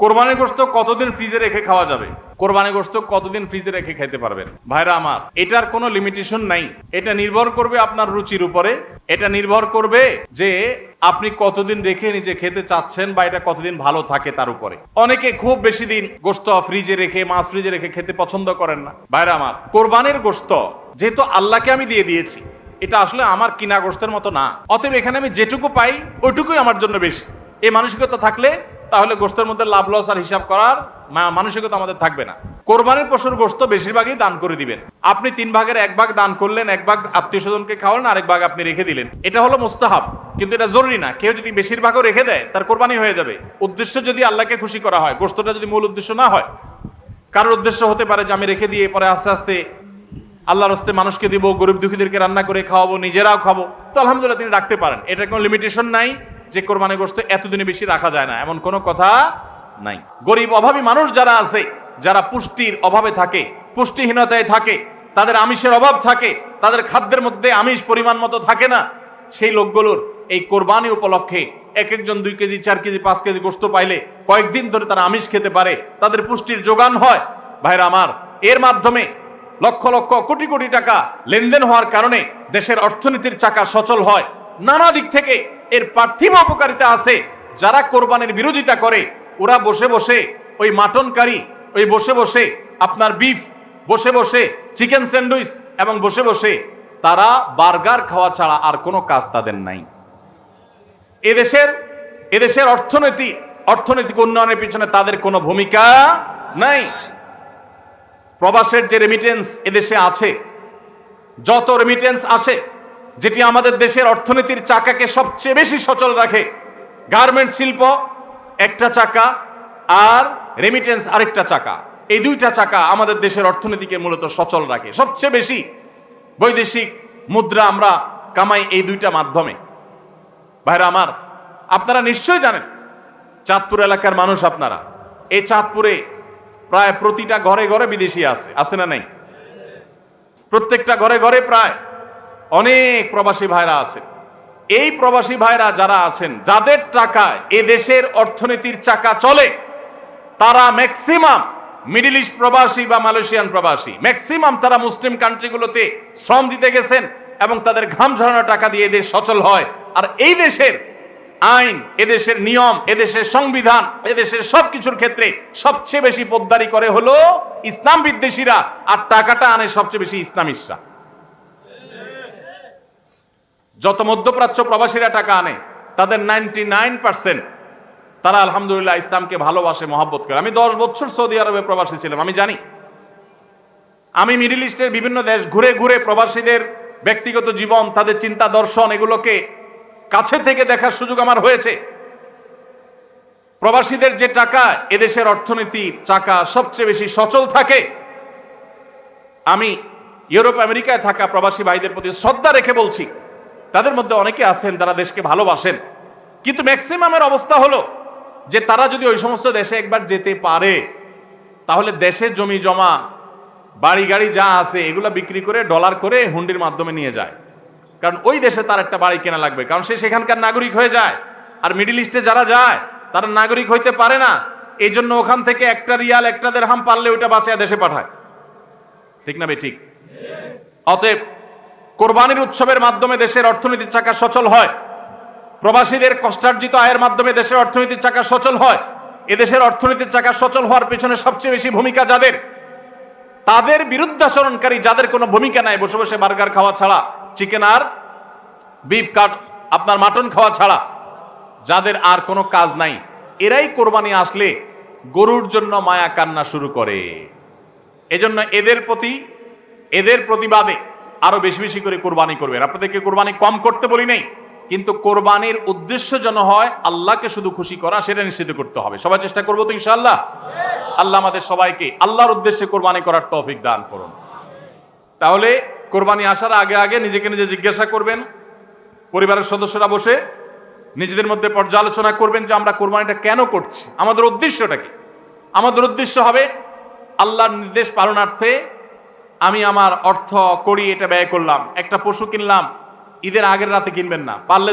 কোরবানির গোশত কতদিন ফ্রিজে রেখে খাওয়া যাবে? কোরবানির গোশত কতদিন ফ্রিজে রেখে খেতে পারবেন? ভাইরা আমার, এটার কোনো লিমিটেশন নাই। এটা নির্ভর করবে আপনার রুচির উপরে। এটা নির্ভর করবে যে আপনি কতদিন রেখে নিজে খেতে চাচ্ছেন বা এটা কতদিন ভালো থাকে তার উপরে। অনেকে খুব বেশি দিন গোশত ফ্রিজে রেখে, মাছ ফ্রিজে রেখে খেতে পছন্দ করেন না। ভাইরা আমার, কোরবানির গোশত যেহেতু আল্লাহকে আমি দিয়ে দিয়েছি, এটা আসলে আমার কিনা গোশতের মতো না। অতএব এখানে আমি যেটুকু পাই ওইটুকুই আমার জন্য বেশি। এই মানসিকতা থাকলে তাহলে গোশতের মধ্যে লাভ লস আর হিসাব করার মানসিকতা আমাদের থাকবে না। কোরবানির পশুর গোশত বেশিরভাগই দান করে দিবেন। আপনি 3 ভাগের 1 ভাগ দান করলেন, 1 ভাগ আত্মীয় স্বজনকে খাওয়ালেন, আরেক ভাগ আপনি রেখে দিলেন। এটা হলো মুস্তাহাব, কিন্তু এটা জরুরি না। কেউ যদি বেশিরভাগও রেখে দেয় তার কোরবানি হয়ে যাবে। উদ্দেশ্য যদি আল্লাহকে খুশি করা হয়, গোশতটা যদি মূল উদ্দেশ্য না হয়। কারোর উদ্দেশ্য হতে পারে যে আমি রেখে দিয়ে পরে আস্তে আস্তে আল্লাহর হস্তে মানুষকে দিব, গরিব দুঃখীদেরকে রান্না করে খাওয়াবো, নিজেরাও খাবো, তো আলহামদুলিল্লাহ তিনি রাখতে পারেন। এটা কোনো লিমিটেশন নাই যে কোরবানি গোশত এতদিনে বেশি রাখা যায় না, এমন কোনো কথা নাই। গরিব অভাবী মানুষ যারা আছে, যারা পুষ্টির অভাবে থাকে, পুষ্টিহীনতায় থাকে, তাদের আমিষের অভাব থাকে, তাদের খাদ্যের মধ্যে আমিষ পরিমাণ মতো থাকে না, সেই লোকগুলোর এই কোরবানি উপলক্ষে এক একজন 2 কেজি 4 কেজি 5 কেজি গোশত পাইলে কয়েকদিন ধরে তারা আমিষ খেতে পারে, তাদের পুষ্টির যোগান হয়। ভাইরা আমার, এর মাধ্যমে লক্ষ লক্ষ কোটি কোটি টাকা লেনদেন হওয়ার কারণে দেশের অর্থনীতির চাকা সচল হয়। নানা দিক থেকে এর পার্থিব উপকারিতা আছে। যারা কোরবানির বিরোধিতা করে ওরা বসে বসে ওই মাটন কারি, ওই বসে বসে আপনার বিফ, বসে বসে চিকেন স্যান্ডউইচ এবং বসে বসে তারা বার্গার খাওয়া ছাড়া আর কোনো কাজ তাদের নাই। এদেশের অর্থনৈতিক উন্নয়নের পিছনে তাদের কোনো ভূমিকা নাই। প্রবাসের যে রেমিটেন্স এদেশে আছে, যত রেমিটেন্স আসে, যেটি আমাদের দেশের অর্থনীতির চাকাকে সবচেয়ে বেশি সচল রাখে, গার্মেন্টস শিল্প একটা চাকা আর রেমিটেন্স আরেকটা চাকা, এই 2টা চাকা আমাদের দেশের অর্থনীতিকে মূলত সচল রাখে। সবচেয়ে বেশি বৈদেশিক মুদ্রা আমরা কামাই এই 2টা মাধ্যমে। ভাইরা আমার, আপনারা নিশ্চয়ই জানেন, চাঁদপুর এলাকার মানুষ আপনারা, এই চাঁদপুরে প্রায় প্রতিটা ঘরে ঘরে বিদেশি আছে না নাই? প্রত্যেকটা ঘরে ঘরে প্রায় অনেক প্রবাসী ভাইরা আছে। এই প্রবাসী ভাইরা যারা আছেন, যাদের টাকায় এ দেশের অর্থনীতির চাকা চলে, তারা ম্যাক্সিমাম মিডল ইস্ট প্রবাসী বা মালয়েশিয়ান প্রবাসী, ম্যাক্সিমাম তারা মুসলিম কান্ট্রিগুলোতে শ্রম দিতে গেছেন এবং তাদের ঘাম ঝরানো টাকা দিয়ে এদের সচল হয়। আর এই দেশের আইন, এদেশের নিয়ম, এদেশের সংবিধান, এদেশের সবকিছুর ক্ষেত্রে সবচেয়ে বেশি পোদ্দারি করে হলো ইসলাম বিদ্বেষীরা, আর টাকাটা আনে সবচেয়ে বেশি ইসলামিস্টরা। যত মধ্যপ্রাচ্য প্রবাসীরা টাকা আনে তাদের 99% তারা আলহামদুলিল্লাহ ইসলামকে ভালোবাসে, মহব্বত করে। আমি 10 বছর সৌদি আরবে প্রবাসী ছিলাম, আমি জানি। আমি মিডল ইস্টের বিভিন্ন দেশ ঘুরে ঘুরে প্রবাসীদের ব্যক্তিগত জীবন, তাদের চিন্তা দর্শন, এগুলোকে কাছে থেকে দেখার সুযোগ আমার হয়েছে। প্রবাসীদের যে টাকা এদেশের অর্থনীতির চাকা সবচেয়ে বেশি সচল থাকে। আমি ইউরোপ আমেরিকায় থাকা প্রবাসী ভাইদের প্রতি শ্রদ্ধা রেখে বলছি, তাদের মধ্যে অনেকে আছেন যারা দেশকে ভালোবাসেন, কিন্তু ম্যাক্সিমামের অবস্থা হলো যে তারা যদি ওই সমস্ত দেশে একবার যেতে পারে, তাহলে দেশে জমি জমা, বাড়ি গাড়ি যা আছে এগুলো বিক্রি করে ডলার করে হুন্ডির মাধ্যমে নিয়ে যায়। কারণ ওই দেশে তার একটা বাড়ি কেনা লাগবে, কারণ সে সেখানকার নাগরিক হয়ে যায়। আর মিডল ইস্টে যারা যায় তারা নাগরিক হইতে পারে না, এই জন্য ওখান থেকে 1 রিয়াল 1 দিরহাম পারলে ওইটা বাঁচিয়ে দেশে পাঠায়। ঠিক না বে ঠিক? অতএব কোরবানির উৎসবের মাধ্যমে দেশের অর্থনীতির চাকা সচল হয়। প্রবাসীদের কষ্টার্জিত আয়ের মাধ্যমে দেশের অর্থনীতির চাকা সচল হয়। এদেশের অর্থনীতির চাকা সচল হওয়ার পেছনে সবচেয়ে বেশি ভূমিকা যাদের, তাদের বিরুদ্ধাচরণকারী যাদের কোনো ভূমিকা নাই, বসে বসে বার্গার খাওয়া ছাড়া, চিকেন আর বিফ কাট আপনার মাটন খাওয়া ছাড়া যাদের আর কোনো কাজ নাই, এরাই কোরবানি আসলে গরুর জন্য মায়া কান্না শুরু করে। এজন্য এদের প্রতিবাদে আরো বেশি বেশি করে কোরবানি করবেন। আপনাদেরকে কোরবানি কম করতে বলি নাই, কিন্তু কোরবানির উদ্দেশ্য যেন হয় আল্লাহকে শুধু খুশি করা, সেটা নিশ্চিত করতে হবে। সবাই চেষ্টা করবো তো ইনশাআল্লাহ। আল্লাহ আমাদের সবাইকে আল্লাহর উদ্দেশ্যে কোরবানি করার তৌফিক দান করুন। তাহলে কোরবানি আসার আগে আগে নিজেকে নিজে জিজ্ঞাসা করবেন, পরিবারের সদস্যরা বসে নিজেদের মধ্যে পর্যালোচনা করবেন যে আমরা কোরবানিটা কেন করছি, আমাদের উদ্দেশ্যটা কি। আমাদের উদ্দেশ্য হবে আল্লাহর নির্দেশ পালনার্থে আমি আমার অর্থ করি, এটা ব্যয় করলাম। একটা পশু কিনলাম, ঈদের আগের রাতে কিনবেন না, পারলে